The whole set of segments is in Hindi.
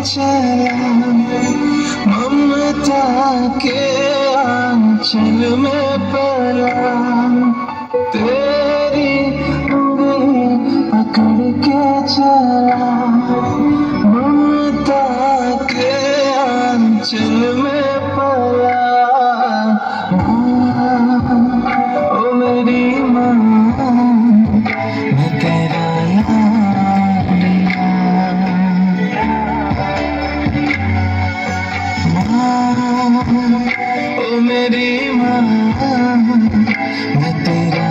चला ममता के आंचल में पला, तेरी उंगली पकड़ के चला ममता के आंचल में पला। ओ मेरी माँ मैं तेरा ओ मेरी माँ मैं तेरा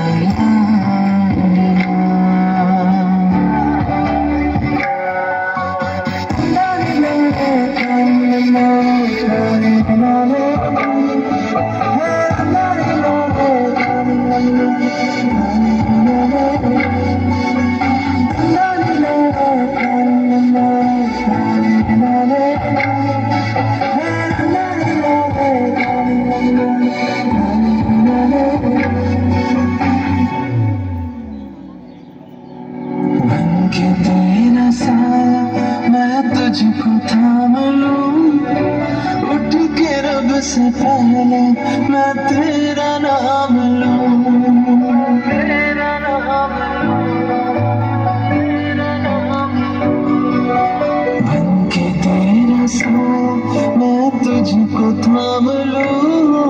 के तेरा साया मैं तुझको थाम लूं, उठ के रब से पहले मैं तेरा नाम लूं, तेरा नाम बन के तेरा साया मैं तुझको थाम लूं,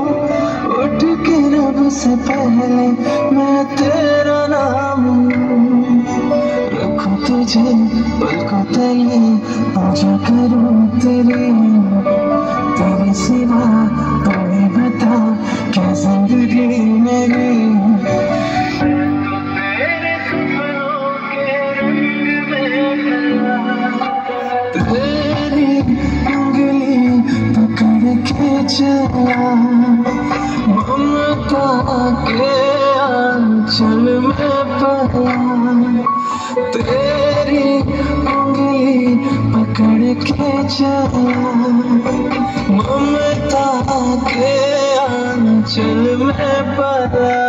उठ के रब से पहले मैं तेरा नाम लूं। तुझे पलकों तले पूजा करूं तेरी सिवा कोई बता क्या जिंदगी मेरी। तेरे सपनों के रंग में तेरी उंगली पकड़ के चला ममता के आंचल में पला, तेरी उंगली पकड़ के चला ममता के आंचल में पला।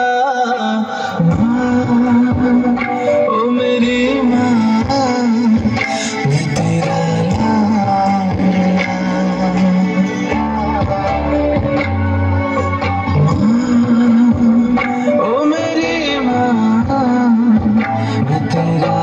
ओ मेरी माँ मैं तेरा ओ मेरी माँ मैं तेरा